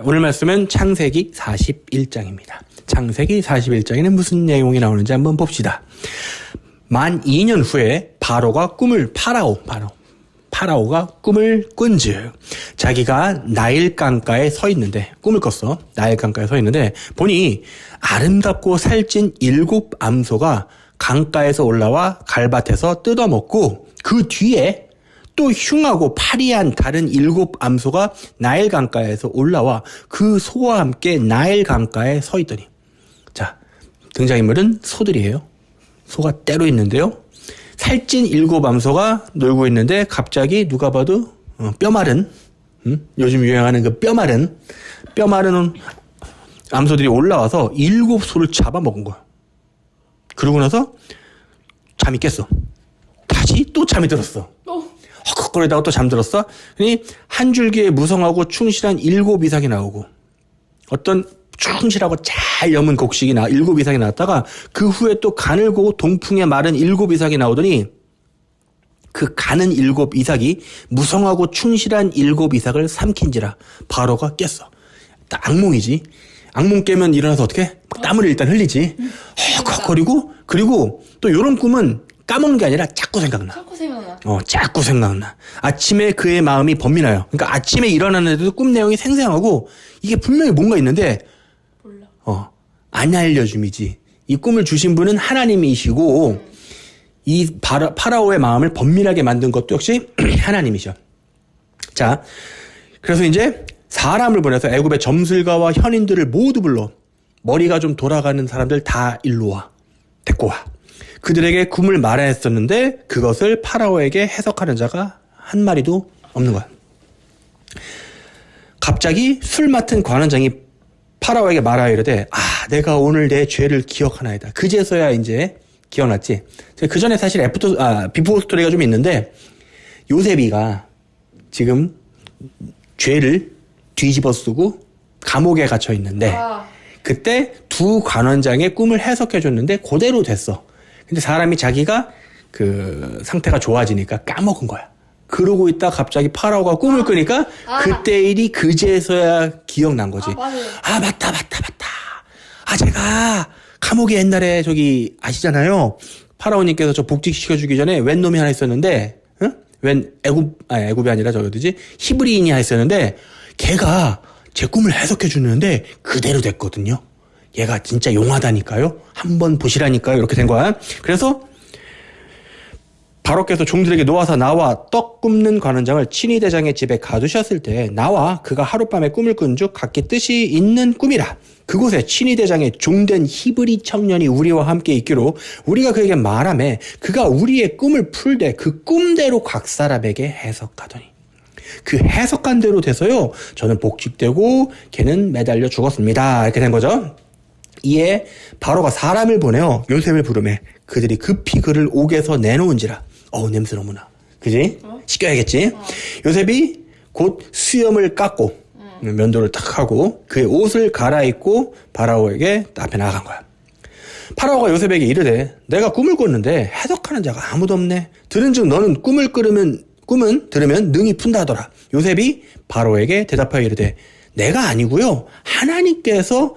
오늘 말씀은 창세기 41장입니다. 창세기 41장에는 무슨 내용이 나오는지 한번 봅시다. 만 2년 후에 파라오가 꿈을 꾼즉 자기가 나일 강가에 서 있는데 꿈을 꿨어. 나일 강가에 서 있는데 보니 아름답고 살찐 7 암소가 강가에서 올라와 갈밭에서 뜯어먹고 그 뒤에 또 흉하고 파리한 다른 7 암소가 나일 강가에서 올라와 그 소와 함께 나일 강가에 서 있더니, 자, 등장인물은 소들이에요. 소가 떼로 있는데요. 살찐 7 암소가 놀고 있는데 갑자기 누가 봐도 뼈마른, 요즘 유행하는 그 뼈마른 암소들이 올라와서 7 소를 잡아먹은 거야. 그러고 나서 잠이 깼어. 다시 또 잠이 들었어. 헉헉거리다가 또 잠들었어. 그러니 한 줄기에 무성하고 충실한 7 이삭이 나오고, 어떤 충실하고 잘 여문 곡식이 7 이삭이 나왔다가 그 후에 또 가늘고 동풍에 마른 7 이삭이 나오더니 그 가는 7 이삭이 무성하고 충실한 7 이삭을 삼킨지라 바로가 깼어. 딱 악몽이지. 악몽 깨면 일어나서 어떻게? 땀을 일단 흘리지. 헉헉거리고, 그리고 또 이런 꿈은 까먹는 게 아니라 자꾸 생각나. 자꾸 생각나. 아침에 그의 마음이 번민해요. 그러니까 아침에 일어나는데도 꿈 내용이 생생하고 이게 분명히 뭔가 있는데 몰라. 안 알려줌이지. 이 꿈을 주신 분은 하나님이시고 이 파라오의 마음을 번민하게 만든 것도 역시 하나님이셔. 자, 그래서 이제 사람을 보내서 애굽의 점술가와 현인들을 모두 불러 머리가 좀 돌아가는 사람들 다 일로 와. 데리고 와. 그들에게 꿈을 말했었는데 그것을 파라오에게 해석하는 자가 한 마리도 없는 거야. 갑자기 술 맡은 관원장이 파라오에게 말하여 이르되, 내가 오늘 내 죄를 기억하나이다. 그제서야 이제 기억났지. 그 전에 사실 비포 스토리가 좀 있는데, 요셉이가 지금 죄를 뒤집어 쓰고 감옥에 갇혀 있는데 그때 두 관원장의 꿈을 해석해 줬는데 그대로 됐어. 근데 사람이 자기가 그 상태가 좋아지니까 까먹은 거야. 그러고 있다 갑자기 파라오가 꿈을 꾸니까 그때 일이 그제서야 기억난 거지. 맞다. 제가 감옥에 옛날에 저기 아시잖아요. 파라오님께서 저 복직시켜주기 전에 웬 놈이 하나 있었는데, 웬 애굽이 아니라 저기 어디지? 히브리인이 하나 있었는데 걔가 제 꿈을 해석해 주는데 그대로 됐거든요. 얘가 진짜 용하다니까요. 한번 보시라니까요. 이렇게 된 거야. 그래서 바로께서 종들에게 놓아서 나와 떡 굽는 관원장을 친위 대장의 집에 가두셨을 때 나와 그가 하룻밤에 꿈을 꾼즉 각기 뜻이 있는 꿈이라. 그곳에 친위 대장의 종된 히브리 청년이 우리와 함께 있기로 우리가 그에게 말하매 그가 우리의 꿈을 풀되 그 꿈대로 각 사람에게 해석하더니 그 해석한 대로 돼서요. 저는 복직되고 걔는 매달려 죽었습니다. 이렇게 된 거죠. 이에 바로가 사람을 보내어 요셉을 부르매 그들이 급히 그를 옥에서 내놓은지라. 냄새 너무나. 그지? 씻겨야겠지? 요셉이 곧 수염을 깎고 면도를 딱 하고 그의 옷을 갈아입고 파라오에게 앞에 나아간 거야. 파라오가 요셉에게 이르되 내가 꿈을 꿨는데 해석하는 자가 아무도 없네. 들은즉 너는 꿈은 들으면 능히 푼다 하더라. 요셉이 바로에게 대답하여 이르되 내가 아니고요 하나님께서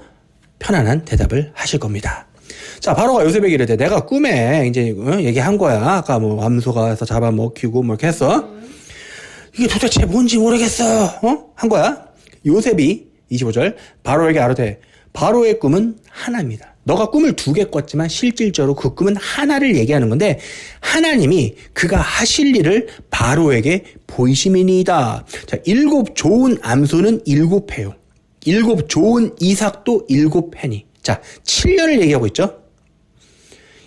편안한 대답을 하실 겁니다. 자, 바로가 요셉에게 이르되 내가 꿈에 이제 얘기한 거야. 아까 뭐 암소가 와서 잡아먹히고 뭐 이렇게 했어. 이게 도대체 뭔지 모르겠어. 한 거야. 요셉이 25절 바로에게 아뢰되 바로의 꿈은 하나입니다. 너가 꿈을 2개 꿨지만 실질적으로 그 꿈은 하나를 얘기하는 건데 하나님이 그가 하실 일을 바로에게 보이심이니이다. 자, 7 좋은 암소는 7회요. 7 좋은 이삭도 7회니. 자, 7년을 얘기하고 있죠.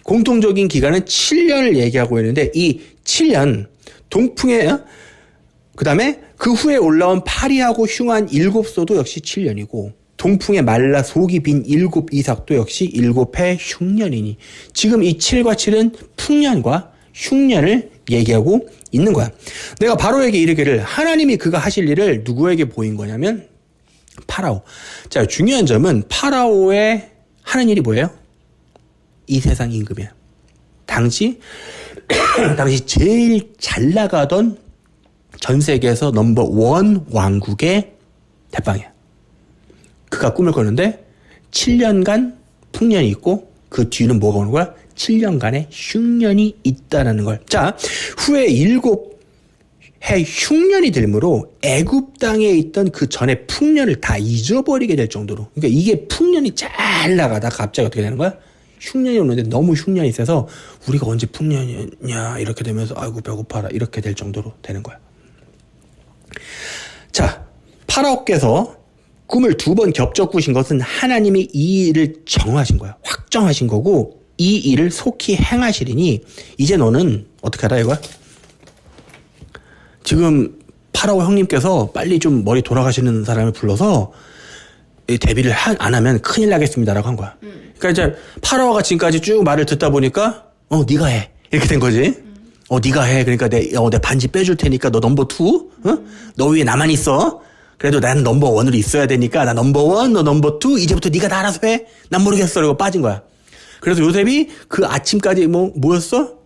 공통적인 기간은 7년을 얘기하고 있는데 이 7년 동풍에 그 다음에 그 후에 올라온 파리하고 흉한 7소도 역시 7년이고 동풍에 말라 속이 빈 7 이삭도 역시 7회 흉년이니 지금 이 7과 7은 풍년과 흉년을 얘기하고 있는 거야. 내가 바로에게 이르기를 하나님이 그가 하실 일을 누구에게 보인 거냐면 파라오. 자, 중요한 점은 파라오의 하는 일이 뭐예요? 이 세상 임금이야. 당시 제일 잘 나가던 전 세계에서 넘버 1 왕국의 대빵이야. 그가 꿈을 꾸는데 7년간 풍년이 있고 그 뒤는 뭐가 오는 거야? 7년간의 흉년이 있다라는 걸. 자, 후에 7해 흉년이 들므로 애굽 땅에 있던 그 전에 풍년을 다 잊어버리게 될 정도로. 그러니까 이게 풍년이 잘 나가다 갑자기 어떻게 되는 거야? 흉년이 오는데 너무 흉년이 있어서 우리가 언제 풍년이냐 이렇게 되면서 아이고 배고파라 이렇게 될 정도로 되는 거야. 자, 파라오께서 꿈을 2번 겹쳐 꾸신 것은 하나님이 이 일을 정하신 거야. 확정하신 거고 이 일을 속히 행하시리니 이제 너는 어떻게 하라 이거야? 지금 파라오 형님께서 빨리 좀 머리 돌아가시는 사람을 불러서 대비를 안 하면 큰일 나겠습니다라고 한 거야. 그러니까 이제 파라오가 지금까지 쭉 말을 듣다 보니까 네가 해 이렇게 된 거지. 네가 해. 그러니까 내 반지 빼줄 테니까 너 넘버 2, 너 위에 나만 있어. 그래도 난 넘버 1으로 있어야 되니까 나 넘버 1, 너 넘버 2. 이제부터 네가 다 알아서 해. 난 모르겠어. 이러고 빠진 거야. 그래서 요셉이 그 아침까지 뭐였어?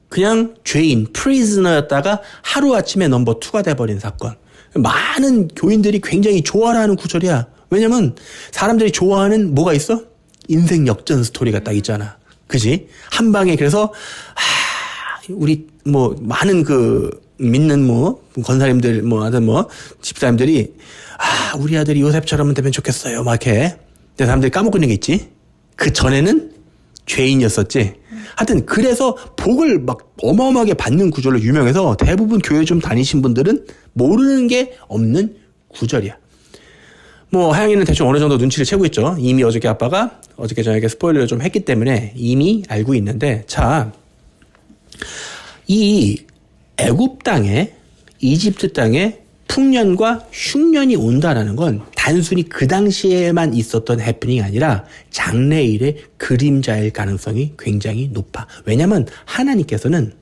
그냥 죄인, 프리즈너였다가 하루아침에 넘버 2가 돼버린 사건. 많은 교인들이 굉장히 좋아라 하는 구절이야. 왜냐면 사람들이 좋아하는 뭐가 있어? 인생 역전 스토리가 딱 있잖아. 그지? 한 방에 그래서 우리 많은 믿는 권사님들 집사님들이 우리 아들이 요셉처럼 되면 좋겠어요. 막 이렇게. 근데 사람들이 까먹고 있는 게 있지. 그 전에는 죄인이었었지. 하여튼 그래서 복을 막 어마어마하게 받는 구절로 유명해서 대부분 교회 좀 다니신 분들은 모르는 게 없는 구절이야. 하영이는 대충 어느 정도 눈치를 채고 있죠. 이미 어저께 아빠가 어저께 저에게 스포일러를 좀 했기 때문에 이미 알고 있는데, 자, 이 애굽 땅에, 이집트 땅에 풍년과 흉년이 온다라는 건 단순히 그 당시에만 있었던 해프닝이 아니라 장래일의 그림자일 가능성이 굉장히 높아. 왜냐면 하나님께서는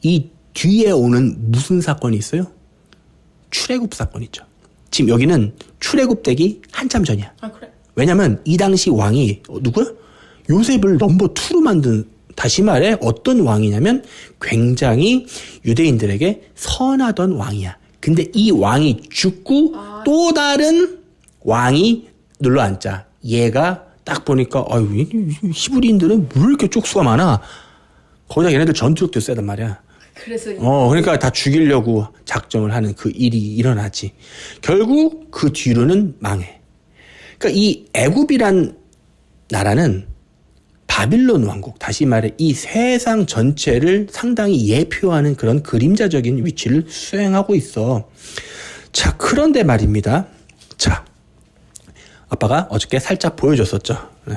이 뒤에 오는 무슨 사건이 있어요? 출애굽 사건이 있죠. 지금 여기는 출애굽되기 한참 전이야. 그래? 왜냐면 이 당시 왕이 누구야? 요셉을 넘버 2로 만든, 다시 말해 어떤 왕이냐면 굉장히 유대인들에게 선하던 왕이야. 근데 이 왕이 죽고 또 다른 왕이 눌러앉자. 얘가 딱 보니까 히브리인들은 왜 이렇게 쪽수가 많아? 거기다 얘네들 전투력도 세단 말이야. 그래서 그러니까 다 죽이려고 작정을 하는 그 일이 일어나지. 결국 그 뒤로는 망해. 그러니까 이 애굽이란 나라는 바빌론 왕국, 다시 말해 이 세상 전체를 상당히 예표하는 그런 그림자적인 위치를 수행하고 있어. 자, 그런데 말입니다. 자, 아빠가 어저께 살짝 보여줬었죠. 네.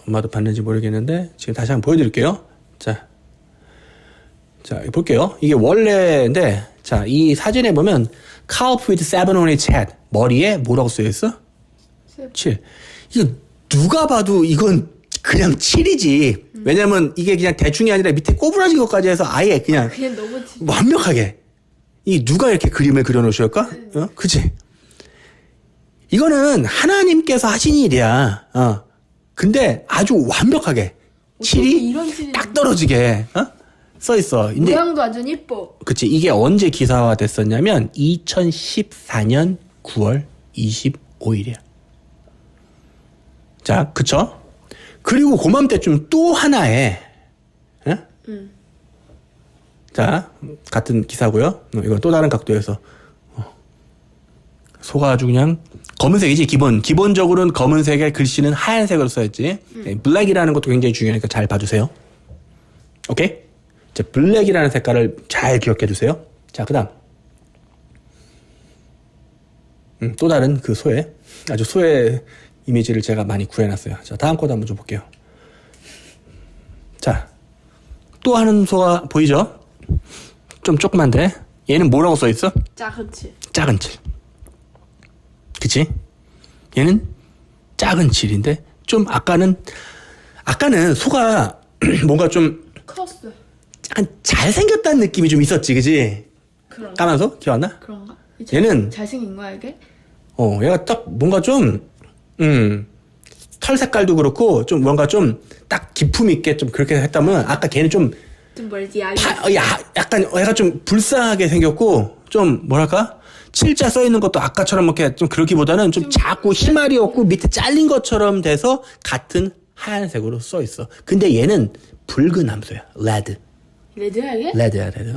엄마도 봤는지 모르겠는데 지금 다시 한번 보여드릴게요. 자, 볼게요. 이게 원래인데, 자, 이 사진에 보면 Calf with 7 on its head. 머리에 뭐라고 쓰여있어? 7. 이거 누가 봐도 이건 그냥 7이지. 왜냐면 이게 그냥 대충이 아니라 밑에 꼬부라진 것까지 해서 아예 그냥 너무 완벽하게. 이 누가 이렇게 그림을 그려놓으실까? 그치? 이거는 하나님께서 하신 일이야. 근데 아주 완벽하게 7이 딱 떨어지게 써있어. 근데 모양도 완전 예뻐. 그치. 이게 언제 기사화 됐었냐면 2014년 9월 25일이야. 자, 그쵸? 그리고 고맘때쯤 또 하나의, 자, 같은 기사고요. 이건 또 다른 각도에서. 소가 아주 그냥 검은색이지. 기본적으로는 검은색에 글씨는 하얀색으로 써있지. 블랙이라는 것도 굉장히 중요하니까 잘 봐주세요. 오케이? 자, 블랙이라는 색깔을 잘 기억해 주세요. 자, 그 다음. 또 다른 그 소의, 아주 소의 이미지를 제가 많이 구해놨어요. 자, 다음 코드 한번 좀 볼게요. 자, 또 하는 소가 보이죠? 좀 조그만데. 얘는 뭐라고 써있어? 작은 칠. 작은 칠. 그치? 얘는 작은 칠인데, 좀 아까는 소가 뭔가 좀 컸어. 약간 잘생겼다는 느낌이 좀 있었지, 그치? 그런가? 까만 소? 기억 안 나? 그런가? 얘는 잘생긴 거야 이게? 얘가 딱 뭔가 좀 털 색깔도 그렇고 좀 뭔가 좀 딱 기품 있게 좀 그렇게 했다면 아까 걔는 좀 좀 멀지 약간 얘가 좀 불쌍하게 생겼고 좀 뭐랄까 7자 써 있는 것도 아까처럼 이렇게 좀 그러기보다는 좀 작고 희말이 없고 밑에 잘린 것처럼 돼서 같은 하얀색으로 써 있어. 근데 얘는 붉은 함소야. 레드. 레드야 이게? 레드야, 레드.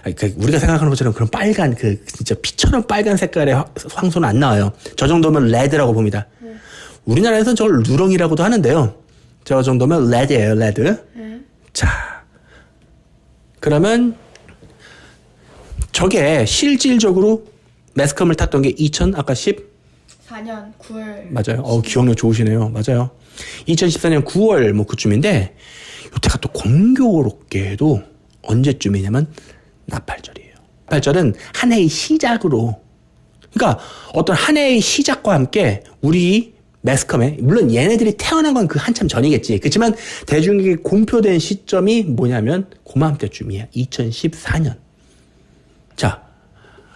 아니, 우리가 생각하는 것처럼 그런 빨간 진짜 피처럼 빨간 색깔의 황소는 안 나와요. 저 정도면 레드라고 봅니다. 우리나라에서는 저걸 누렁이라고도 하는데요. 저 정도면 레드예요, 레드. 자, 그러면 저게 실질적으로 매스컴을 탔던 게 아까 4년 9월. 맞아요. 기억력 좋으시네요. 맞아요. 2014년 9월 뭐 그쯤인데 요때가 또 공교롭게도 언제쯤이냐면 나팔절이에요. 나팔절은 한 해의 시작으로, 그러니까 어떤 한 해의 시작과 함께 우리 매스컴에, 물론 얘네들이 태어난 건 그 한참 전이겠지. 그렇지만 대중에게 공표된 시점이 뭐냐면 그맘때쯤이야. 2014년. 자,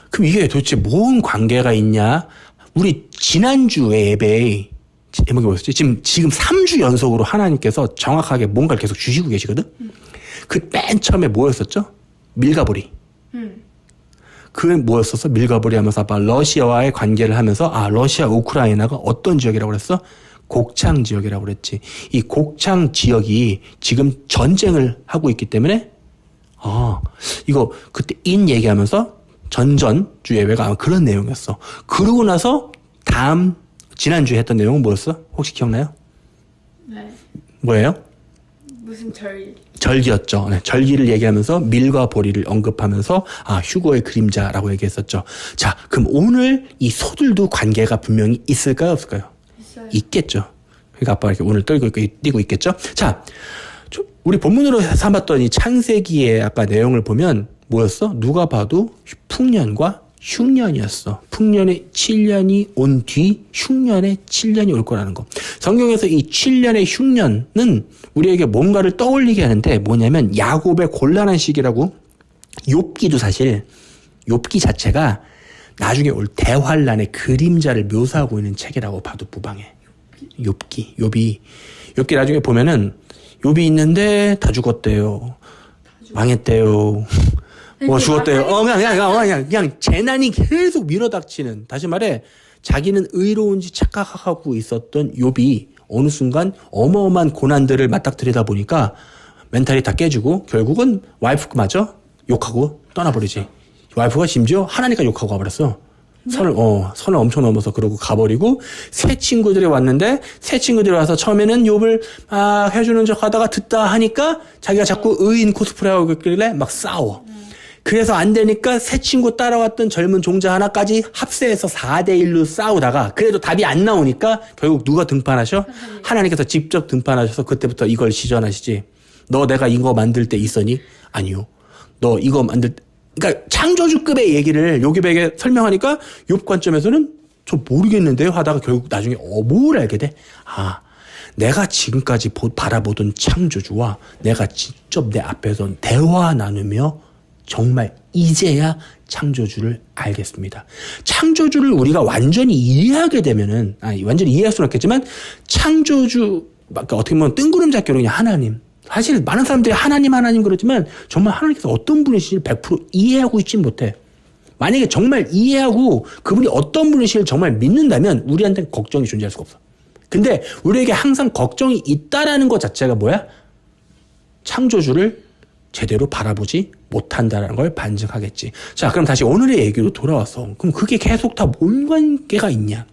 그럼 이게 도대체 뭔 관계가 있냐? 우리 지난주에 예배에 제목이 뭐였지? 지금 3주 연속으로 하나님께서 정확하게 뭔가를 계속 주시고 계시거든? 그 맨 처음에 뭐였었죠? 밀가보리. 그게 뭐였었어? 밀가보리 하면서 아빠 러시아와의 관계를 하면서 러시아 우크라이나가 어떤 지역이라고 그랬어? 곡창 지역이라고 그랬지. 이 곡창 지역이 지금 전쟁을 하고 있기 때문에 이거 그때 얘기하면서 전전주 예배가 아마 그런 내용이었어. 그러고 나서 지난주에 했던 내용은 뭐였어? 혹시 기억나요? 네. 뭐예요? 무슨 절? 절기였죠. 네, 절기를 얘기하면서 밀과 보리를 언급하면서 휴거의 그림자라고 얘기했었죠. 자, 그럼 오늘 이 소들도 관계가 분명히 있을까요? 없을까요? 있어요. 있겠죠. 그러니까 아빠가 이렇게 오늘 뛰고 있겠죠. 자, 우리 본문으로 삼았던 이 창세기의 아까 내용을 보면 뭐였어? 누가 봐도 풍년과 흉년이었어. 풍년의 7년이 온 뒤 흉년의 7년이 올 거라는 거. 성경에서 이 7년의 흉년은 우리에게 뭔가를 떠올리게 하는데 뭐냐면 야곱의 곤란한 시기라고. 욥기도 사실 욥기 자체가 나중에 올 대환란의 그림자를 묘사하고 있는 책이라고 봐도 무방해. 욥기 나중에 보면은 욥이 있는데 다 죽었대요. 망했대요. 죽었대요. 그냥 재난이 계속 밀어닥치는, 다시 말해, 자기는 의로운지 착각하고 있었던 욥이 어느 순간 어마어마한 고난들을 맞닥뜨리다 보니까 멘탈이 다 깨지고 결국은 와이프마저 욕하고 떠나버리지. 와이프가 심지어 하나님과 욕하고 가버렸어. 선을 엄청 넘어서 그러고 가버리고, 새 친구들이 왔는데, 새 친구들이 와서 처음에는 욥을 해주는 척 하다가 듣다 하니까 자기가 자꾸 의인 코스프레 하고 있길래 막 싸워. 그래서 안 되니까 새 친구 따라왔던 젊은 종자 하나까지 합세해서 4대1로 싸우다가 그래도 답이 안 나오니까 결국 누가 등판하셔? 하나님께서 직접 등판하셔서 그때부터 이걸 시전하시지. 너 내가 이거 만들 때 있었니? 아니요. 너 이거 그러니까 창조주급의 얘기를 욥에게 설명하니까 욥 관점에서는 저 모르겠는데요 하다가 결국 나중에 뭘 알게 돼? 내가 지금까지 바라보던 창조주와 내가 직접 내 앞에서 대화 나누며 정말 이제야 창조주를 알겠습니다. 창조주를 우리가 완전히 이해하게 되면은, 완전히 이해할 수는 없겠지만, 창조주, 어떻게 보면 뜬구름잡기로 그냥 하나님. 사실 많은 사람들이 하나님 그러지만, 정말 하나님께서 어떤 분이신지 100% 이해하고 있지 못해. 만약에 정말 이해하고 그분이 어떤 분이신지 정말 믿는다면, 우리한테는 걱정이 존재할 수가 없어. 근데 우리에게 항상 걱정이 있다라는 것 자체가 뭐야? 창조주를 제대로 바라보지 못한다는 걸 반증하겠지. 자, 그럼 다시 오늘의 얘기로 돌아왔어. 그럼 그게 계속 다 뭔 관계가 있냐?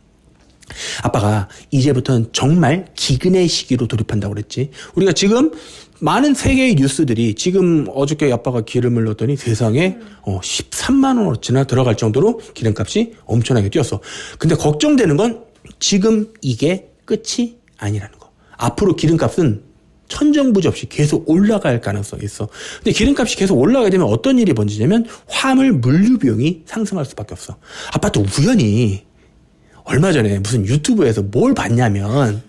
아빠가 이제부터는 정말 기근의 시기로 돌입한다고 그랬지. 우리가 지금 많은 세계의 뉴스들이 지금 어저께 아빠가 기름을 넣었더니 세상에 13만 원어치나 들어갈 정도로 기름값이 엄청나게 뛰었어. 근데 걱정되는 건 지금 이게 끝이 아니라는 거. 앞으로 기름값은 천정부지 계속 올라갈 가능성이 있어. 근데 기름값이 계속 올라가게 되면 어떤 일이 번지냐면 화물 물류 비용이 상승할 수밖에 없어. 아빠도 우연히 얼마 전에 무슨 유튜브에서 뭘 봤냐면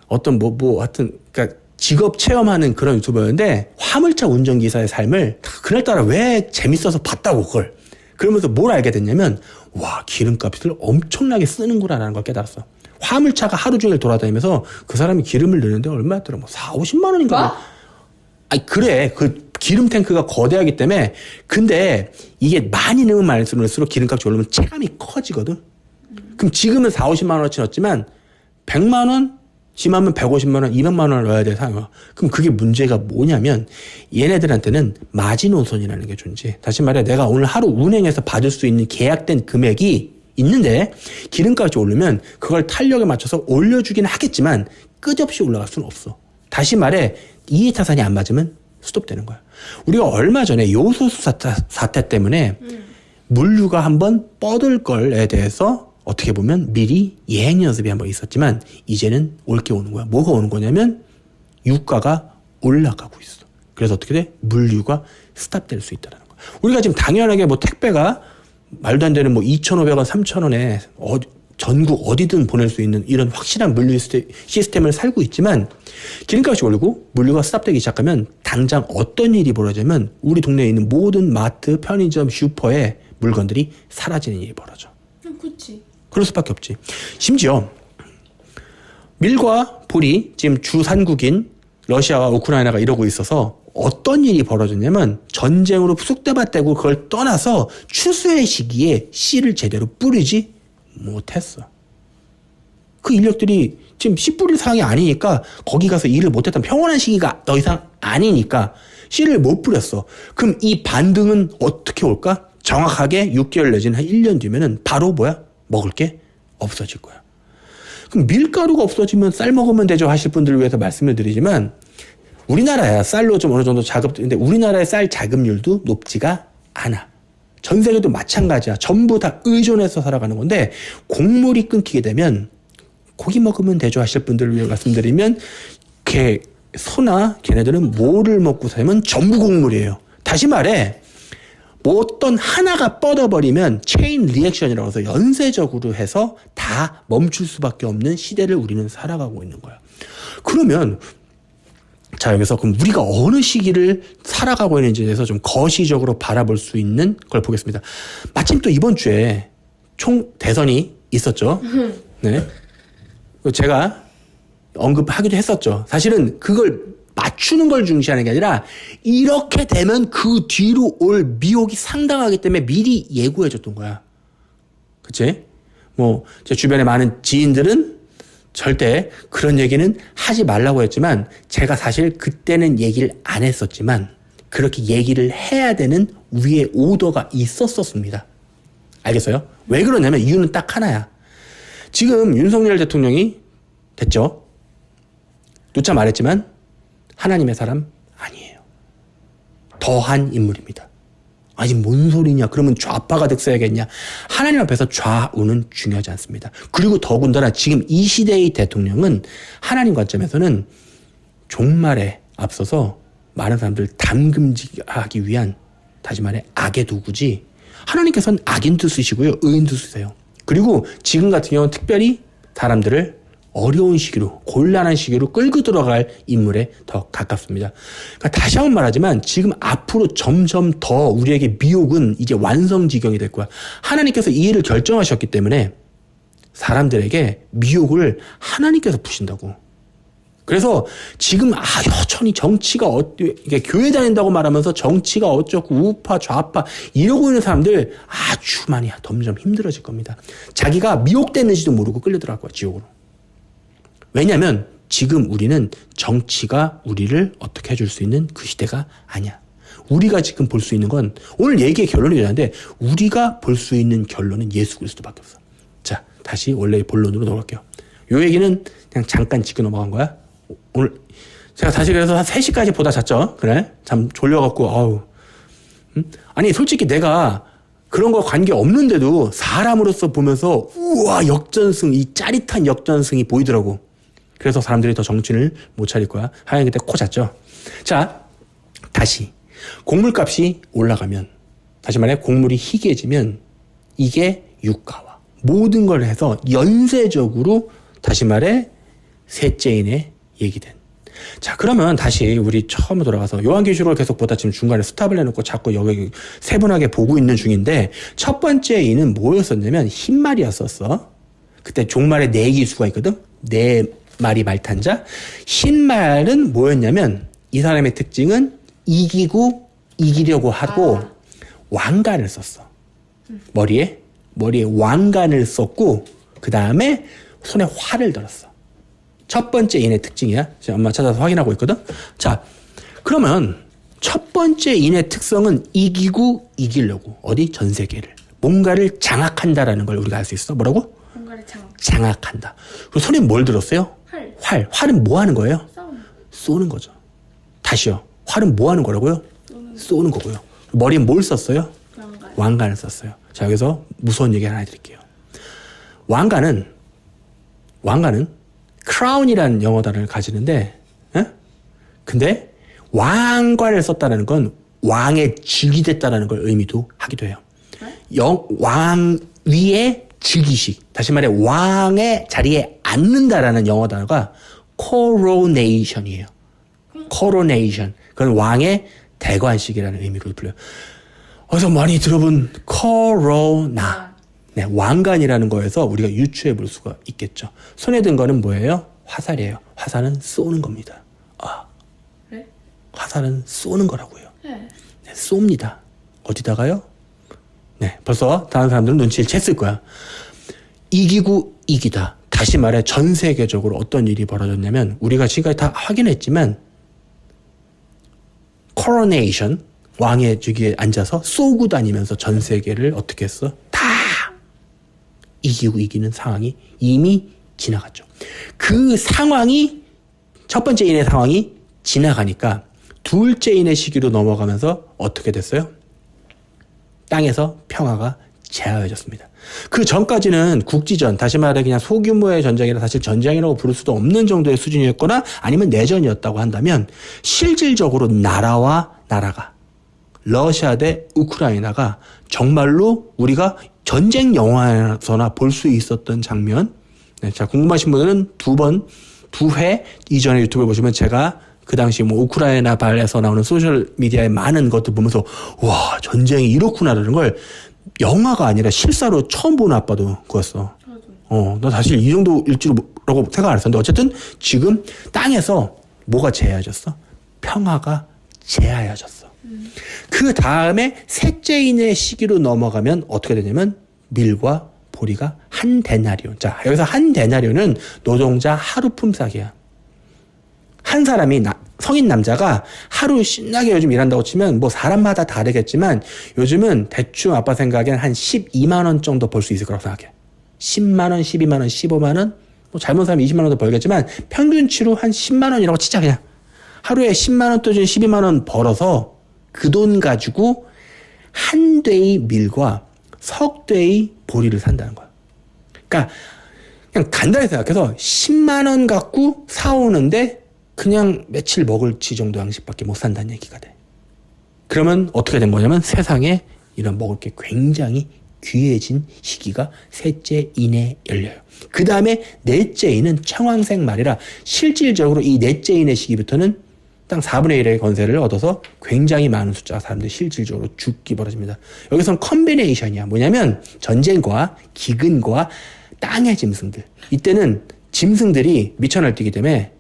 어떤 하여튼 그러니까 직업 체험하는 그런 유튜버였는데 화물차 운전기사의 삶을 그날따라 왜 재밌어서 봤다고 그걸. 그러면서 뭘 알게 됐냐면 기름값을 엄청나게 쓰는구나라는 걸 깨달았어. 화물차가 하루 종일 돌아다니면서 그 사람이 기름을 넣는데 얼마였더라? 4, 50만 원인가? 뭐? 그래. 기름 탱크가 거대하기 때문에 근데 이게 많이 넣으면 많을수록 기름값이 오르면 체감이 커지거든. 그럼 지금은 4, 50만 원어치 넣었지만 100만 원, 심하면 150만 원, 200만 원을 넣어야 돼 상황. 그럼 그게 문제가 뭐냐면 얘네들한테는 마지노선이라는 게 존재해. 다시 말해 내가 오늘 하루 운행해서 받을 수 있는 계약된 금액이 있는데 기름값이 오르면 그걸 탄력에 맞춰서 올려주긴 하겠지만 끝없이 올라갈 수는 없어. 다시 말해 이해타산이 안 맞으면 스톱되는 거야. 우리가 얼마 전에 요소수 사태 때문에 물류가 한번 뻗을 걸에 대해서 어떻게 보면 미리 예행 연습이 한번 있었지만 이제는 올 게 오는 거야. 뭐가 오는 거냐면 유가가 올라가고 있어. 그래서 어떻게 돼? 물류가 스탑될 수 있다는 거야. 우리가 지금 당연하게 뭐 택배가 말도 안 되는 뭐 2,500원, 3,000원에 전국 어디든 보낼 수 있는 이런 확실한 물류 시스템을 살고 있지만 기름값이 오르고 물류가 스탑되기 시작하면 당장 어떤 일이 벌어지면 우리 동네에 있는 모든 마트, 편의점, 슈퍼에 물건들이 사라지는 일이 벌어져. 그치. 그럴 수밖에 없지. 심지어 밀과 볼이 지금 주산국인 러시아와 우크라이나가 이러고 있어서 어떤 일이 벌어졌냐면 전쟁으로 쑥대밭대고 그걸 떠나서 추수의 시기에 씨를 제대로 뿌리지 못했어. 그 인력들이 지금 씨 뿌릴 상황이 아니니까 거기 가서 일을 못했던 평온한 시기가 더 이상 아니니까 씨를 못 뿌렸어. 그럼 이 반등은 어떻게 올까? 정확하게 6개월 내지는 한 1년 뒤면은 바로 뭐야? 먹을 게 없어질 거야. 그럼 밀가루가 없어지면 쌀 먹으면 되죠 하실 분들을 위해서 말씀을 드리지만 우리나라야 쌀로 좀 어느 정도 자급인데 우리나라의 쌀 자급률도 높지가 않아. 전 세계도 마찬가지야. 전부 다 의존해서 살아가는 건데 곡물이 끊기게 되면 고기 먹으면 되죠 하실 분들을 위해 말씀드리면 소나 걔네들은 뭐를 먹고 살면 전부 곡물이에요. 다시 말해 뭐 어떤 하나가 뻗어버리면 체인 리액션이라고 해서 연쇄적으로 해서 다 멈출 수밖에 없는 시대를 우리는 살아가고 있는 거야. 그러면 자 여기서 그럼 우리가 어느 시기를 살아가고 있는지에 대해서 좀 거시적으로 바라볼 수 있는 걸 보겠습니다. 마침 또 이번 주에 총 대선이 있었죠. 네, 제가 언급하기도 했었죠. 사실은 그걸 맞추는 걸 중시하는 게 아니라 이렇게 되면 그 뒤로 올 미혹이 상당하기 때문에 미리 예고해 줬던 거야. 그치? 뭐 제 주변에 많은 지인들은 절대 그런 얘기는 하지 말라고 했지만 제가 사실 그때는 얘기를 안 했었지만 그렇게 얘기를 해야 되는 위에 오더가 있었습니다. 알겠어요? 왜 그러냐면 이유는 딱 하나야. 지금 윤석열 대통령이 됐죠? 누차 말했지만 하나님의 사람 아니에요. 더한 인물입니다. 아니 뭔 소리냐? 그러면 좌파가 득세야겠냐? 하나님 앞에서 좌우는 중요하지 않습니다. 그리고 더군다나 지금 이 시대의 대통령은 하나님 관점에서는 종말에 앞서서 많은 사람들 담금질하기 위한 다시 말해 악의 도구지 하나님께서는 악인도 쓰시고요. 의인도 쓰세요. 그리고 지금 같은 경우는 특별히 사람들을 어려운 시기로 곤란한 시기로 끌고 들어갈 인물에 더 가깝습니다. 그러니까 다시 한번 말하지만 지금 앞으로 점점 더 우리에게 미혹은 이제 완성지경이 될 거야. 하나님께서 이 일을 결정하셨기 때문에 사람들에게 미혹을 하나님께서 푸신다고. 그래서 지금 여전히 정치가 이게 교회 다닌다고 말하면서 정치가 어쩌고 우파 좌파 이러고 있는 사람들 아주 많이 점점 힘들어질 겁니다. 자기가 미혹됐는지도 모르고 끌려 들어갈 거야 지옥으로. 왜냐하면 지금 우리는 정치가 우리를 어떻게 해줄 수 있는 그 시대가 아니야. 우리가 지금 볼 수 있는 건 오늘 얘기의 결론이 되는데 우리가 볼 수 있는 결론은 예수 그리스도밖에 없어. 자, 다시 원래의 본론으로 넘어갈게요. 요 얘기는 그냥 잠깐 짚고 넘어간 거야. 오늘 제가 사실 그래서 한 3시까지 보다 잤죠. 그래? 잠 졸려갖고 아우. 아니 솔직히 내가 그런 거 관계 없는데도 사람으로서 보면서 우와 역전승 이 짜릿한 역전승이 보이더라고. 그래서 사람들이 더 정신을 못 차릴 거야. 하얀 그때 코 잤죠. 자, 다시 곡물값이 올라가면 다시 말해 곡물이 희귀해지면 이게 유가와 모든 걸 해서 연쇄적으로 다시 말해 셋째인의 얘기된. 자, 그러면 다시 우리 처음으로 돌아가서 요한계시록을 계속 보다 지금 중간에 스탑을 해놓고 자꾸 여기 세분하게 보고 있는 중인데 첫 번째 인은 뭐였었냐면 흰말이었었어. 그때 종말에 4기수가 있거든. 4마리 말탄자. 흰말은 뭐였냐면 이 사람의 특징은 이기려고 하고 왕관을 썼어. 머리에 왕관을 썼고 그 다음에 손에 활을 들었어. 첫 번째 인의 특징이야. 지금 엄마 찾아서 확인하고 있거든. 자, 그러면 첫 번째 인의 특성은 이기려고 어디 전 세계를 뭔가를 장악한다라는 걸 우리가 알 수 있어. 뭐라고? 뭔가를 장악한다. 그리고 손에 뭘 들었어요? 활은 뭐 하는 거예요? 쏘는 거죠. 다시요. 활은 뭐 하는 거라고요? 쏘는 거고요. 머리에 뭘 썼어요? 왕관을 썼어요. 자, 여기서 무서운 얘기 하나 해드릴게요. 왕관은 크라운이라는 영어 단어를 가지는데, 근데 왕관을 썼다는 건 왕의 즉이 됐다는 걸 의미도 하기도 해요. 왕 위에 즉위식, 다시 말해 왕의 자리에 앉는다라는 영어 단어가 coronation이에요. coronation. 그건 왕의 대관식이라는 의미로 불려요. 어디서 많이 들어본 corona. 네, 왕관이라는 거에서 우리가 유추해 볼 수가 있겠죠. 손에 든 거는 뭐예요? 화살이에요. 화살은 쏘는 겁니다. 그래? 화살은 쏘는 거라고요. 네. 네, 쏩니다. 어디다가요? 네, 벌써 다른 사람들은 눈치를 챘을 거야. 이기고 이기다. 다시 말해 전 세계적으로 어떤 일이 벌어졌냐면 우리가 지금까지 다 확인했지만 coronation, 왕의 즉위에 앉아서 쏘고 다니면서 전 세계를 어떻게 했어? 다 이기고 이기는 상황이 이미 지나갔죠. 그 상황이 첫 번째 인의 상황이 지나가니까 둘째 인의 시기로 넘어가면서 어떻게 됐어요? 땅에서 평화가 제하여졌습니다. 그 전까지는 국지전, 다시 말해 그냥 소규모의 전쟁이라 사실 전쟁이라고 부를 수도 없는 정도의 수준이었거나 아니면 내전이었다고 한다면 실질적으로 나라와 나라가 러시아 대 우크라이나가 정말로 우리가 전쟁 영화에서나 볼 수 있었던 장면. 네, 자, 궁금하신 분들은 두 회 이전에 유튜브에 보시면 제가 그 당시 뭐 우크라이나 발에서 나오는 소셜 미디어의 많은 것들 보면서 와, 전쟁이 이렇구나라는 걸 영화가 아니라 실사로 처음 보는 아빠도 그랬어. 나 사실 이 정도일 줄라고 생각 안 했었는데 어쨌든 지금 땅에서 뭐가 제하여졌어? 평화가 제하여졌어. 그 다음에 셋째 인의 시기로 넘어가면 어떻게 되냐면 밀과 보리가 한 데나리온. 자, 여기서 한 데나리온은 노동자 하루 품삯이야. 한 사람이 성인 남자가 하루 신나게 요즘 일한다고 치면 뭐 사람마다 다르겠지만 요즘은 대충 아빠 생각엔 한 12만 원 정도 벌 수 있을 거라고 생각해. 10만 원, 12만 원, 15만 원, 뭐 잘못 사면 20만 원도 벌겠지만 평균치로 한 10만 원이라고 치자 그냥. 하루에 10만 원 또는 12만 원 벌어서 그 돈 가지고 한 대의 밀과 석 대의 보리를 산다는 거야. 그러니까 그냥 간단히 생각해서 10만 원 갖고 사오는데 그냥 며칠 먹을지 정도 양식밖에 못 산다는 얘기가 돼. 그러면 어떻게 된 거냐면 세상에 이런 먹을 게 굉장히 귀해진 시기가 셋째 인에 열려요. 그 다음에 넷째 인은 청황색 말이라 실질적으로 이 넷째 인의 시기부터는 땅 4분의 1의 권세를 얻어서 굉장히 많은 숫자가 사람들이 실질적으로 죽기 벌어집니다. 여기서는 컨비네이션이야. 뭐냐면 전쟁과 기근과 땅의 짐승들. 이때는 짐승들이 미쳐 날뛰기 때문에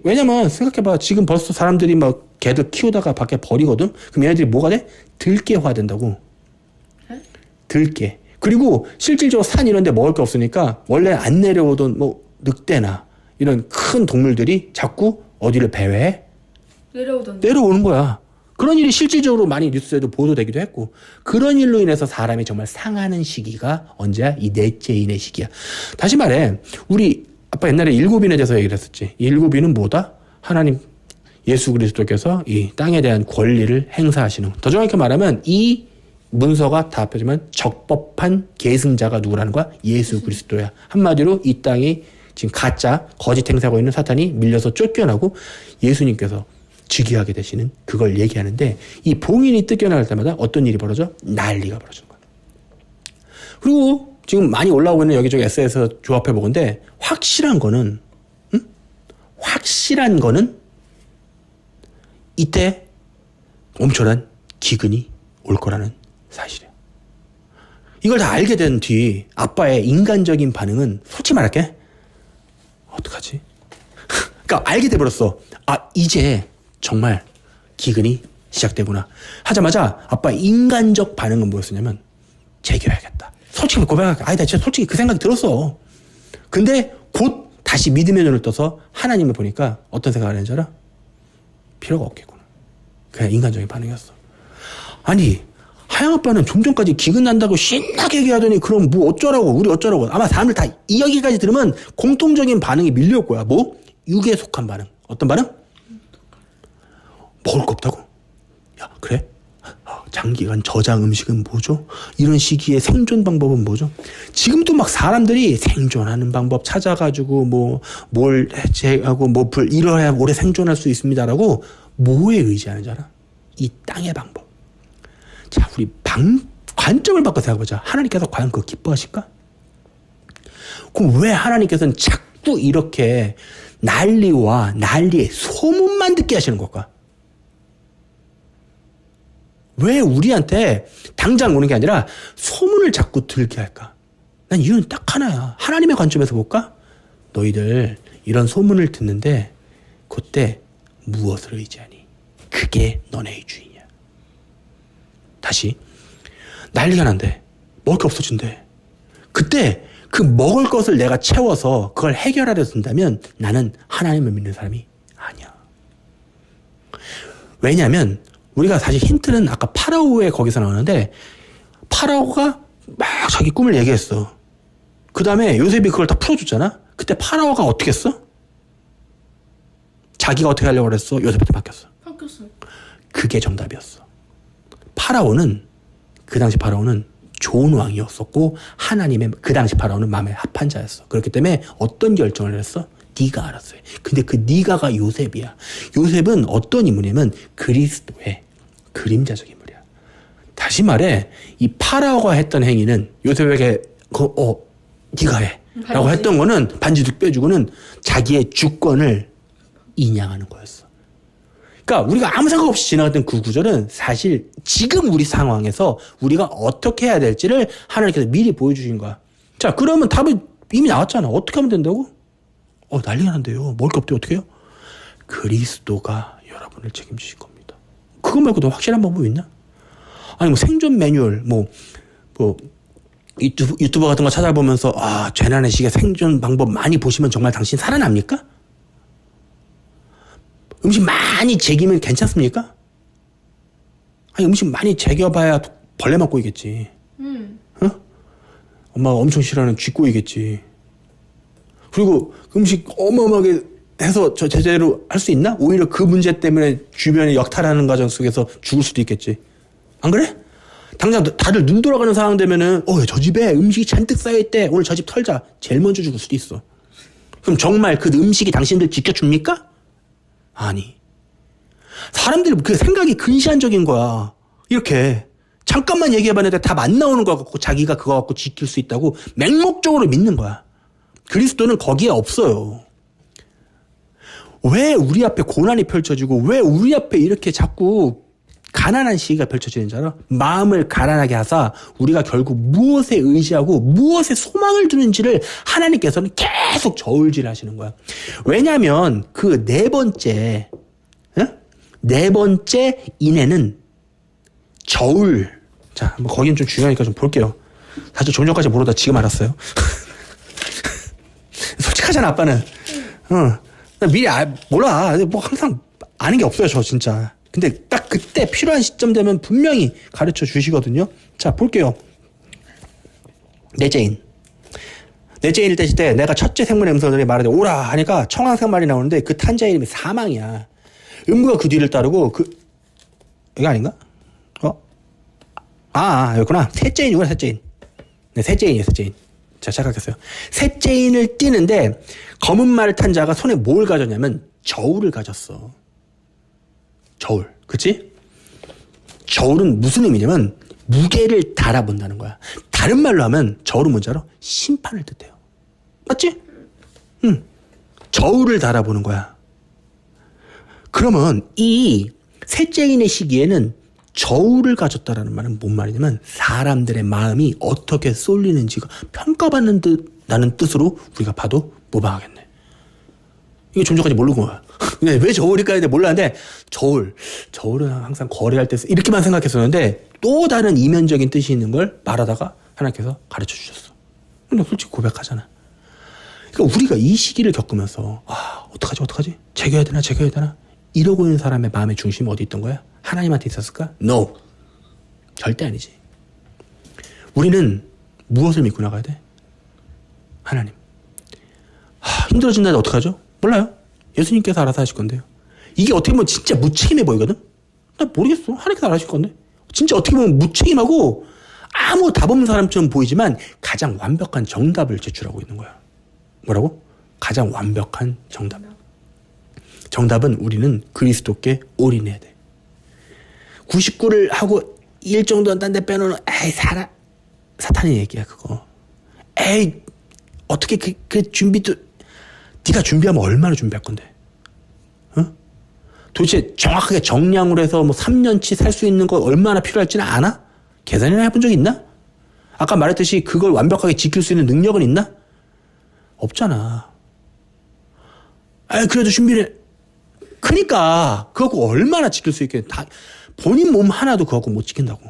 왜냐면 생각해봐. 지금 벌써 사람들이 막 개들 키우다가 밖에 버리거든? 그럼 얘네들이 뭐가 돼? 들깨화 된다고. 들깨. 그리고 실질적으로 산 이런 데 먹을 게 없으니까 원래 안 내려오던 뭐 늑대나 이런 큰 동물들이 자꾸 어디를 배회해? 내려오는 거야. 그런 일이 실질적으로 많이 뉴스에도 보도되기도 했고 그런 일로 인해서 사람이 정말 상하는 시기가 언제야? 이 넷째 인의 시기야. 다시 말해 우리 아빠 옛날에 일곱인에 대해서 얘기를 했었지. 이 일곱인은 뭐다? 하나님 예수 그리스도께서 이 땅에 대한 권리를 행사하시는. 더 정확히 말하면 이 문서가 다 합해지면 적법한 계승자가 누구라는 거야? 예수 그리스도야. 한마디로 이 땅이 지금 가짜 거짓 행사하고 있는 사탄이 밀려서 쫓겨나고 예수님께서 즉위하게 되시는 그걸 얘기하는데 이 봉인이 뜯겨나갈 때마다 어떤 일이 벌어져? 난리가 벌어지는 거야. 그리고 지금 많이 올라오고 있는 여기저기 SNS에서 조합해 보건데 확실한 거는 이때 엄청난 기근이 올 거라는 사실이에요. 이걸 다 알게 된 뒤 아빠의 인간적인 반응은 솔직히 말할게. 어떡하지? 그러니까 알게 돼버렸어. 이제 정말 기근이 시작되구나 하자마자 아빠 인간적 반응은 뭐였었냐면 제겨야겠다. 솔직히 고백할게. 아니다, 진짜 솔직히 그 생각이 들었어. 근데 곧 다시 믿음의 눈을 떠서 하나님을 보니까 어떤 생각을 하는지 알아? 필요가 없겠구나. 그냥 인간적인 반응이었어. 아니, 하영 아빠는 좀 전까지 기근 난다고 신나게 얘기하더니 그럼 뭐 어쩌라고, 우리 어쩌라고. 아마 사람들 다 이 여기까지 들으면 공통적인 반응이 밀려올 거야. 뭐? 육에 속한 반응. 어떤 반응? 먹을 거 없다고? 야, 그래? 장기간 저장 음식은 뭐죠? 이런 시기에 생존 방법은 뭐죠? 지금도 막 사람들이 생존하는 방법 찾아가지고 뭘 해체하고 이러야 오래 생존할 수 있습니다라고 뭐에 의지하는지 알아? 이 땅의 방법. 자, 우리 관점을 바꿔 생각해보자. 하나님께서 과연 그거 기뻐하실까? 그럼 왜 하나님께서는 자꾸 이렇게 난리의 소문만 듣게 하시는 걸까? 왜 우리한테 당장 오는 게 아니라 소문을 자꾸 들게 할까? 난 이유는 딱 하나야. 하나님의 관점에서 볼까? 너희들 이런 소문을 듣는데 그때 무엇을 의지하니? 그게 너네의 주인이야. 다시 난리가 난대. 먹을 게 없어진대. 그때 그 먹을 것을 내가 채워서 그걸 해결하려 든다면 나는 하나님을 믿는 사람이 아니야. 왜냐하면 우리가 사실 힌트는 아까 파라오의 거기서 나오는데 파라오가 막 자기 꿈을 얘기했어. 그 다음에 요셉이 그걸 다 풀어줬잖아. 그때 파라오가 어떻게 했어? 자기가 어떻게 하려고 그랬어? 요셉한테 맡겼어. 그게 정답이었어. 그 당시 파라오는 좋은 왕이었었고 하나님의 그 당시 파라오는 마음에 합한 자였어. 그렇기 때문에 어떤 결정을 했어? 네가 알았어요. 근데 그 네가가 요셉이야. 요셉은 어떤 인물이냐면 그리스도의 그림자적 인물이야. 다시 말해 이 파라오가 했던 행위는 요셉에게 네가 해 라고 했던 거는 반지도 빼주고는 자기의 주권을 인양하는 거였어. 그러니까 우리가 아무 생각 없이 지나갔던 그 구절은 사실 지금 우리 상황에서 우리가 어떻게 해야 될지를 하나님께서 미리 보여주신 거야. 자, 그러면 답이 이미 나왔잖아. 어떻게 하면 된다고? 난리가 난대요. 먹을 게 없대요. 어떻게 해요? 그리스도가 여러분을 책임지실 겁니다. 그거 말고 더 확실한 방법이 있나? 아니 생존 매뉴얼 유튜버 같은 거 찾아보면서 재난의 시기에 생존 방법 많이 보시면 정말 당신 살아납니까? 음식 많이 제기면 괜찮습니까? 아니 음식 많이 제겨봐야 벌레만 꼬이겠지. 어? 엄마가 엄청 싫어하는 쥐 꼬이겠지. 그리고 음식 어마어마하게 해서 저 제대로 할 수 있나? 오히려 그 문제 때문에 주변에 역탈하는 과정 속에서 죽을 수도 있겠지. 안 그래? 당장 다들 눈 돌아가는 상황 되면은 저 집에 음식이 잔뜩 쌓여있대. 오늘 저 집 털자. 제일 먼저 죽을 수도 있어. 그럼 정말 그 음식이 당신들 지켜줍니까? 아니. 사람들이 그 생각이 근시안적인 거야. 이렇게 잠깐만 얘기해봤는데 답 안 나오는 거 갖고 자기가 그거 갖고 지킬 수 있다고 맹목적으로 믿는 거야. 그리스도는 거기에 없어요. 왜 우리 앞에 고난이 펼쳐지고 왜 우리 앞에 이렇게 자꾸 가난한 시기가 펼쳐지는지 알아? 마음을 가난하게 하사 우리가 결국 무엇에 의지하고 무엇에 소망을 두는지를 하나님께서는 계속 저울질 하시는 거야. 왜냐하면 그 네 번째 인해는 저울. 자, 한번 거긴 좀 중요하니까 좀 볼게요. 사실 좀 전까지 모르다 지금 알았어요. 솔직하잖아, 아빠는. 나 미리 몰라. 뭐 항상 아는 게 없어요, 저 진짜. 근데 딱 그때 필요한 시점 되면 분명히 가르쳐 주시거든요. 자, 볼게요. 넷째 인 되실 때 내가 첫째 생물의 음성을 말하되 오라 하니까 청황색 말이 나오는데 그 탄자 이름이 사망이야. 음부가 그 뒤를 따르고 이거 아닌가? 여기구나. 셋째 인이구나, 셋째 인. 네, 셋째 인이에요, 셋째 인. 자, 시작하겠어요. 셋째 인을 띄는데 검은 말을 탄 자가 손에 뭘 가졌냐면 저울을 가졌어. 저울. 그치? 저울은 무슨 의미냐면 무게를 달아본다는 거야. 다른 말로 하면 저울은 뭔지 알아? 심판을 뜻해요. 맞지? 저울을 달아보는 거야. 그러면 이 셋째인의 시기에는 저울을 가졌다라는 말은 뭔 말이냐면 사람들의 마음이 어떻게 쏠리는지가 평가받는 듯 나는 뜻으로 우리가 봐도 무방하겠네. 이게 좀 전까지 모르고 거야. 근데 왜 저울일까 했는데 몰랐는데 저울은 항상 거래할 때 이렇게만 생각했었는데 또 다른 이면적인 뜻이 있는 걸 말하다가 하나님께서 가르쳐 주셨어. 근데 솔직히 고백하잖아. 그러니까 우리가 이 시기를 겪으면서 어떡하지? 제겨야 되나? 이러고 있는 사람의 마음의 중심이 어디 있던 거야? 하나님한테 있었을까? No. 절대 아니지. 우리는 무엇을 믿고 나가야 돼? 하나님. 힘들어진다는데 어떡하죠? 몰라요. 예수님께서 알아서 하실 건데요. 이게 어떻게 보면 진짜 무책임해 보이거든? 나 모르겠어. 하나님께서 알아서 하실 건데. 진짜 어떻게 보면 무책임하고 아무 답 없는 사람처럼 보이지만 가장 완벽한 정답을 제출하고 있는 거야. 뭐라고? 가장 완벽한 정답. 정답은 우리는 그리스도께 올인해야 돼. 99를 하고 1 정도는 딴 데 빼놓는 사탄의 얘기야 그거. 어떻게 그 준비도 네가 준비하면 얼마나 준비할 건데? 도대체 정확하게 정량으로 해서 뭐 3년치 살 수 있는 거 얼마나 필요할지는 아나? 계산이나 해본 적 있나? 아까 말했듯이 그걸 완벽하게 지킬 수 있는 능력은 있나? 없잖아. 그래도 준비를. 그러니까 그거 얼마나 지킬 수 있게 본인 몸 하나도 그거 못 지킨다고.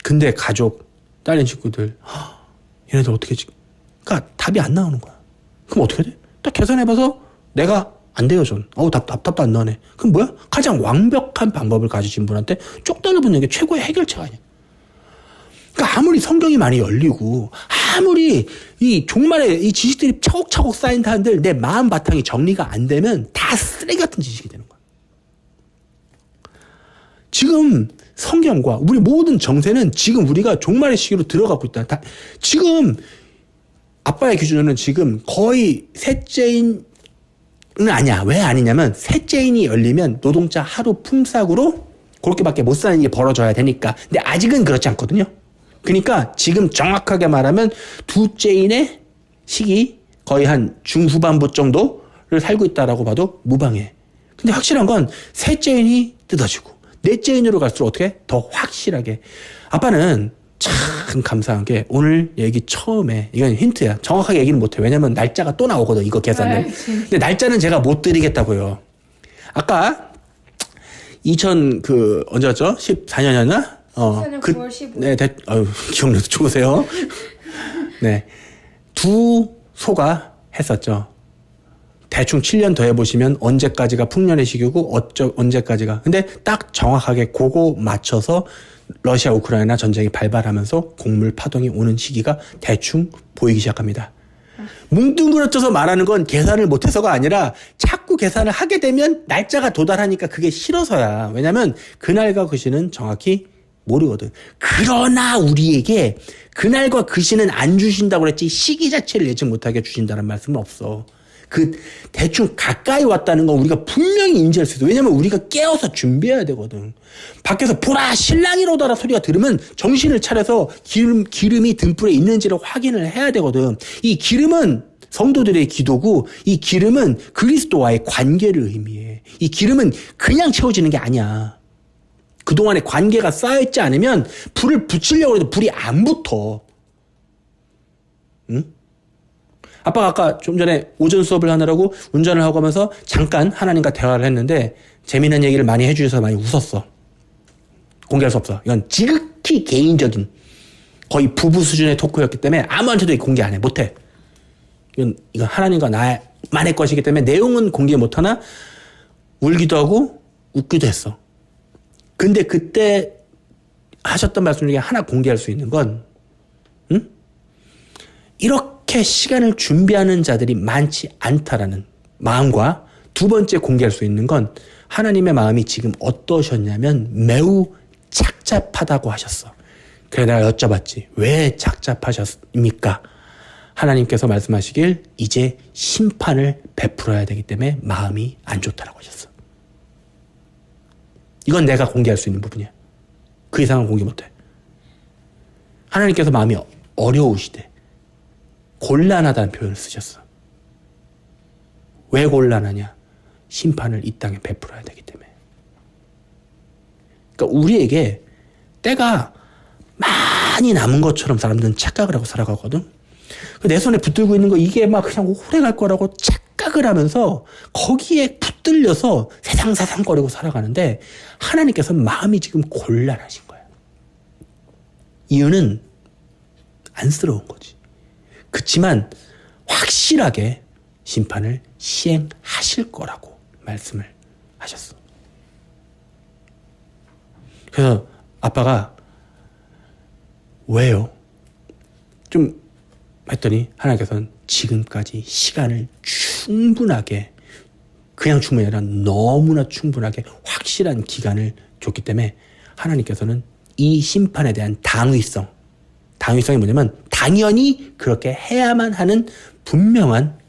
근데 가족, 딸린 친구들, 얘네들 어떻게 그러니까 답이 안 나오는 거야. 그럼 어떻게 돼? 딱 계산해봐서 내가 안 돼요, 전. 답도 안 나오네. 그럼 뭐야? 가장 완벽한 방법을 가지신 분한테 쪽 달라붙는 게 최고의 해결책 아니야. 그러니까 아무리 성경이 많이 열리고 아무리 이 종말에 이 지식들이 차곡차곡 쌓인 한들 내 마음 바탕이 정리가 안 되면 다 쓰레기 같은 지식이 되는 거야. 지금 성경과 우리 모든 정세는 지금 우리가 종말의 시기로 들어가고 있다. 지금 아빠의 기준으로는 지금 거의 셋째인 아니야. 왜 아니냐면 셋째인이 열리면 노동자 하루 품삯으로 그렇게밖에 못 사는 일이 벌어져야 되니까. 근데 아직은 그렇지 않거든요. 그러니까 지금 정확하게 말하면 둘째인의 시기 거의 한 중후반부 정도를 살고 있다라고 봐도 무방해. 근데 확실한 건 셋째인이 뜯어지고 넷째인으로 갈수록 어떻게 더 확실하게. 아빠는 참 감사한 게 오늘 얘기 처음에 이건 힌트야. 정확하게 얘기는 못해. 왜냐면 날짜가 또 나오거든. 이거 계산은. 근데 날짜는 제가 못 드리겠다고요. 아까 언제였죠? 14년이었나? 9월 15일. 네, 기억력도 좋으세요. 네. 두 소가 했었죠. 대충 7년 더 해보시면 언제까지가 풍년의 시기고 언제까지가. 근데 딱 정확하게 그거 맞춰서 러시아 우크라이나 전쟁이 발발하면서 곡물 파동이 오는 시기가 대충 보이기 시작합니다. 뭉뚱그려져서 말하는 건 계산을 못해서가 아니라 자꾸 계산을 하게 되면 날짜가 도달하니까 그게 싫어서야. 왜냐면 그날과 그 시는 정확히 모르거든. 그러나 우리에게 그날과 그 시는 안 주신다고 그랬지 시기 자체를 예측 못하게 주신다는 말씀은 없어. 대충 가까이 왔다는 건 우리가 분명히 인지할 수 있어. 왜냐면 우리가 깨어서 준비해야 되거든. 밖에서 보라 신랑이 오더라 소리가 들으면 정신을 차려서 기름이 등불에 있는지를 확인을 해야 되거든. 이 기름은 성도들의 기도고 이 기름은 그리스도와의 관계를 의미해. 이 기름은 그냥 채워지는 게 아니야. 그동안에 관계가 쌓여있지 않으면 불을 붙이려고 해도 불이 안 붙어. 응? 아빠가 아까 좀 전에 오전 수업을 하느라고 운전을 하고 가면서 잠깐 하나님과 대화를 했는데 재미난 얘기를 많이 해주셔서 많이 웃었어. 공개할 수 없어. 이건 지극히 개인적인 거의 부부 수준의 토크였기 때문에 아무한테도 공개 안 해. 못해. 이건 하나님과 나만의 것이기 때문에 내용은 공개 못하나 울기도 하고 웃기도 했어. 근데 그때 하셨던 말씀 중에 하나 공개할 수 있는 건 이렇게 시간을 준비하는 자들이 많지 않다라는 마음과 두 번째 공개할 수 있는 건 하나님의 마음이 지금 어떠셨냐면 매우 착잡하다고 하셨어. 그래 내가 여쭤봤지. 왜 착잡하셨습니까? 하나님께서 말씀하시길 이제 심판을 베풀어야 되기 때문에 마음이 안 좋다라고 하셨어. 이건 내가 공개할 수 있는 부분이야. 그 이상은 공개 못해. 하나님께서 마음이 어려우시대. 곤란하다는 표현을 쓰셨어. 왜 곤란하냐? 심판을 이 땅에 베풀어야 되기 때문에. 그러니까 우리에게 때가 많이 남은 것처럼 사람들은 착각을 하고 살아가거든. 내 손에 붙들고 있는 거 이게 막 그냥 오래 갈 거라고 착각을 하면서 거기에 붙들려서 세상세상거리고 살아가는데 하나님께서는 마음이 지금 곤란하신 거예요. 이유는 안쓰러운 거지. 그치만 확실하게 심판을 시행하실 거라고 말씀을 하셨어. 그래서 아빠가 왜요? 좀 했더니 하나님께서는 지금까지 시간을 충분하게, 그냥 충분이 아니라 너무나 충분하게 확실한 기간을 줬기 때문에 하나님께서는 이 심판에 대한 당위성이 뭐냐면 당연히 그렇게 해야만 하는 분명한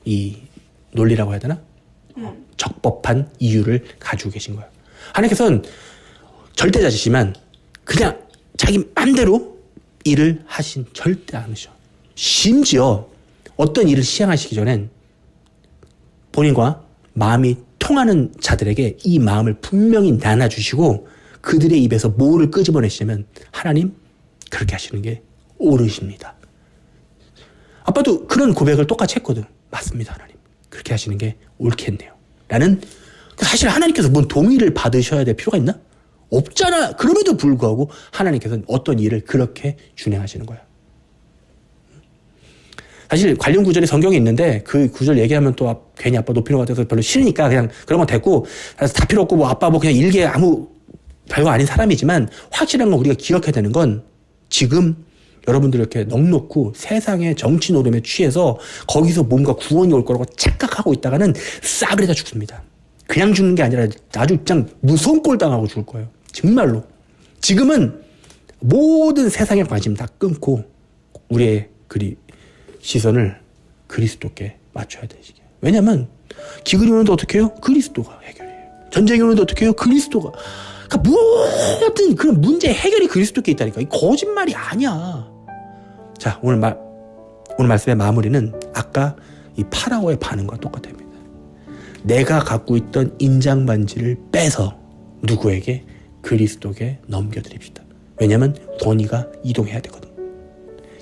이 논리라고 해야 되나? 적법한 이유를 가지고 계신 거예요. 하나님께서는 절대자시지만 그냥 자기 맘대로 일을 하신 절대 않으셔. 심지어 어떤 일을 시행하시기 전엔 본인과 마음이 통하는 자들에게 이 마음을 분명히 나눠주시고 그들의 입에서 뭐를 끄집어내시냐면 하나님 그렇게 하시는 게 옳으십니다. 아빠도 그런 고백을 똑같이 했거든. 맞습니다 하나님. 그렇게 하시는 게 옳겠네요. 라는, 사실 하나님께서 뭔 동의를 받으셔야 될 필요가 있나? 없잖아. 그럼에도 불구하고 하나님께서는 어떤 일을 그렇게 준행하시는 거야. 사실 관련 구절이 성경에 있는데 그 구절 얘기하면 또 괜히 아빠 높이는 것 같아서 별로 싫으니까 그냥 그런 건 됐고, 그래서 다 필요 없고 뭐 아빠 뭐 그냥 일개 아무 별거 아닌 사람이지만 확실한 건 우리가 기억해야 되는 건 지금 여러분들 이렇게 넉넉고 세상의 정치 노름에 취해서 거기서 뭔가 구원이 올 거라고 착각하고 있다가는 싸그리다 죽습니다. 그냥 죽는 게 아니라 아주 그냥 무서운 꼴 당하고 죽을 거예요. 정말로. 지금은 모든 세상의 관심 다 끊고 우리의 시선을 그리스도께 맞춰야 되지. 왜냐면 기근이 오는데 어떻게 해요? 그리스도가 해결해요. 전쟁이 오는데 어떻게 해요? 그리스도가. 그러니까 모든 그런 문제 해결이 그리스도께 있다니까. 이 거짓말이 아니야. 자, 오늘 말씀의 마무리는 아까 이 파라오의 반응과 똑같습니다. 내가 갖고 있던 인장반지를 빼서 누구에게? 그리스도께 넘겨드립시다. 왜냐면 돈이가 이동해야 되거든.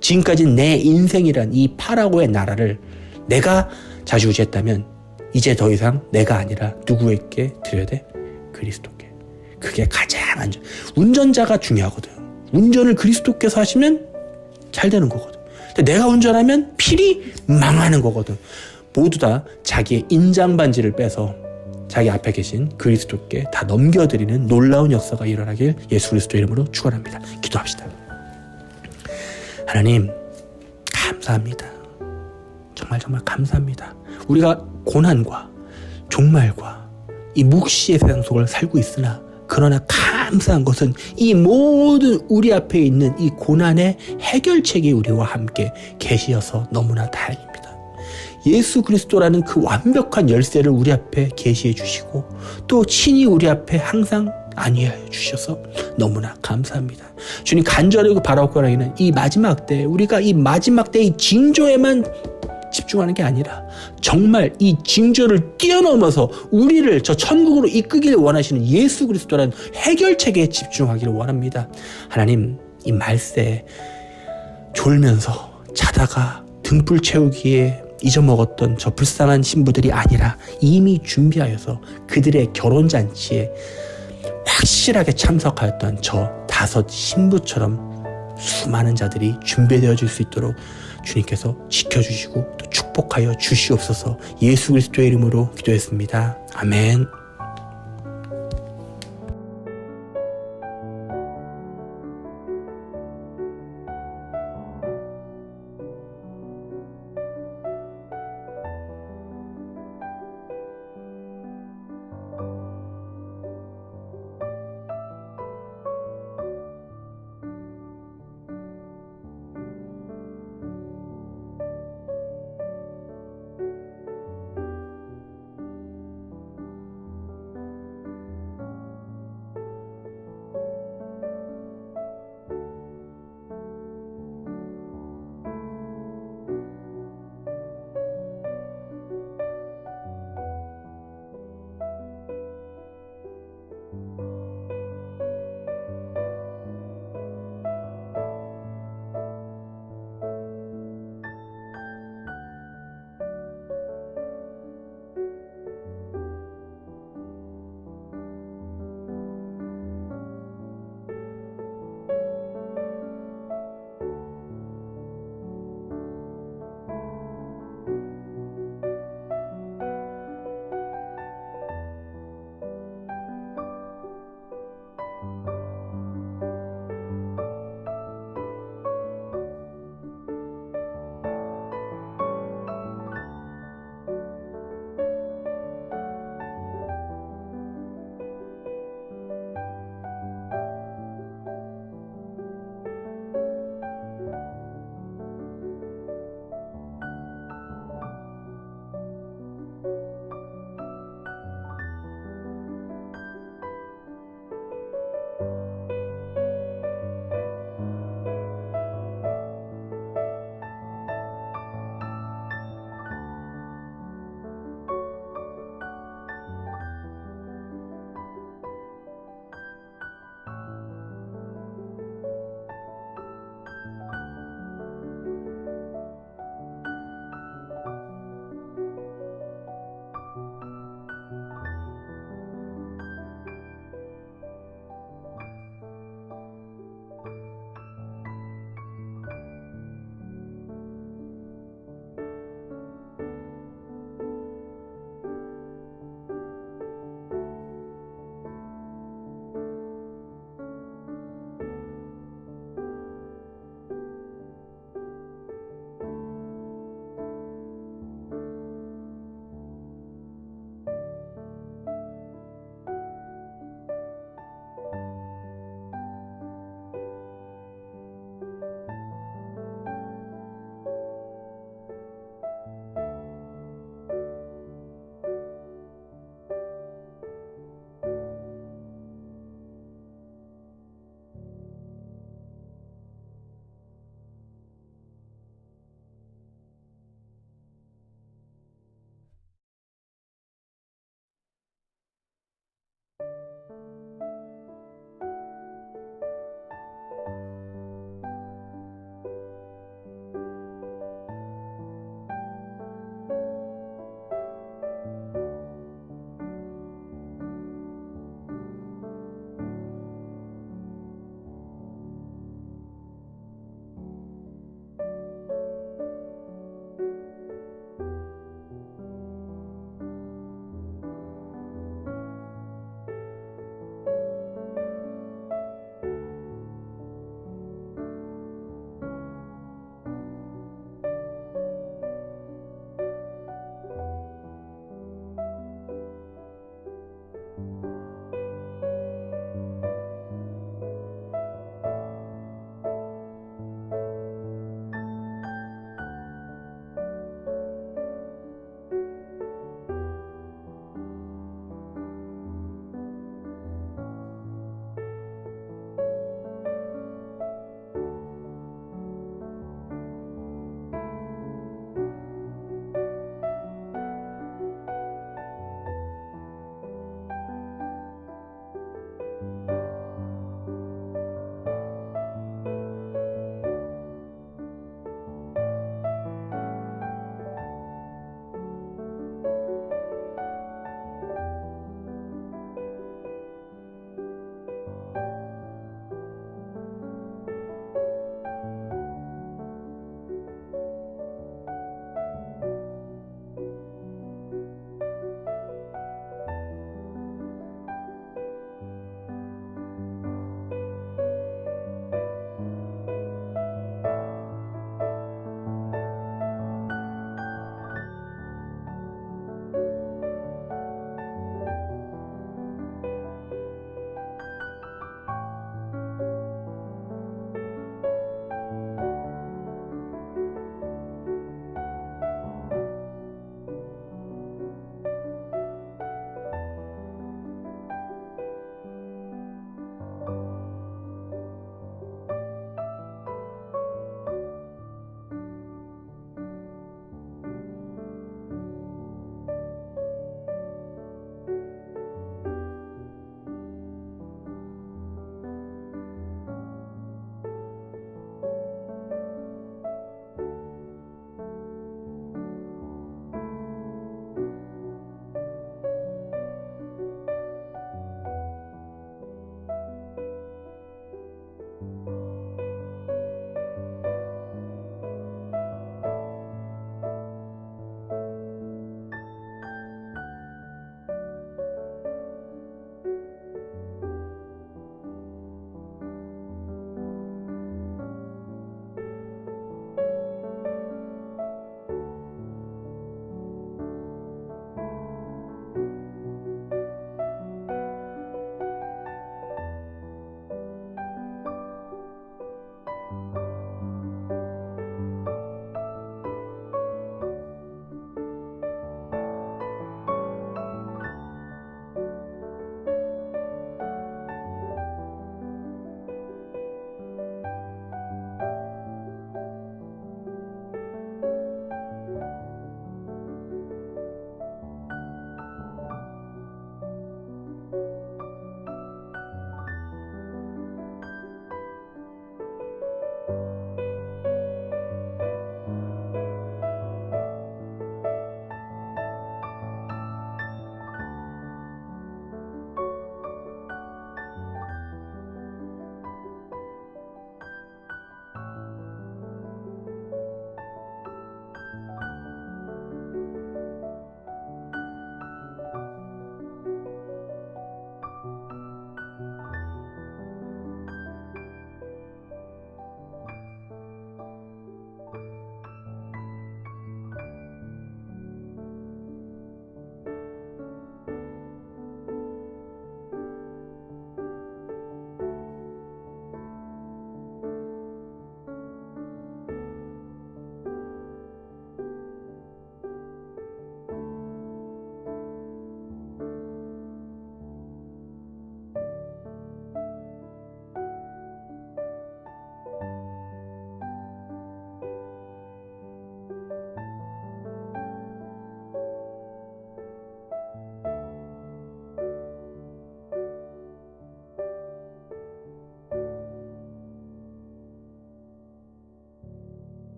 지금까지 내 인생이란 이 파라오의 나라를 내가 좌지우지했다면 이제 더 이상 내가 아니라 누구에게 드려야 돼? 그리스도께. 그게 가장 안전. 운전자가 중요하거든. 운전을 그리스도께서 하시면 잘 되는 거거든. 근데 내가 운전하면 필히 망하는 거거든. 모두 다 자기의 인장반지를 빼서 자기 앞에 계신 그리스도께 다 넘겨드리는 놀라운 역사가 일어나길 예수 그리스도 이름으로 축원합니다. 기도합시다. 하나님 감사합니다. 정말 감사합니다. 우리가 고난과 종말과 이 묵시의 세상 속을 살고 있으나 그러나 감사한 것은 이 모든 우리 앞에 있는 이 고난의 해결책이 우리와 함께 계시어서 너무나 다행입니다. 예수 그리스도라는 그 완벽한 열쇠를 우리 앞에 계시해 주시고 또 친히 우리 앞에 항상 안위하여 주셔서 너무나 감사합니다. 주님, 간절히 바라옵거라기는 이 마지막 때, 우리가 이 마지막 때의 징조에만 집중하는 게 아니라 정말 이 징조를 뛰어넘어서 우리를 저 천국으로 이끄기를 원하시는 예수 그리스도라는 해결책에 집중하기를 원합니다. 하나님, 이 말세에 졸면서 자다가 등불 채우기에 잊어먹었던 저 불쌍한 신부들이 아니라 이미 준비하여서 그들의 결혼잔치에 확실하게 참석하였던 저 5 신부처럼 수많은 자들이 준비되어질 수 있도록 주님께서 지켜주시고 또 축복하여 주시옵소서. 예수 그리스도의 이름으로 기도했습니다. 아멘.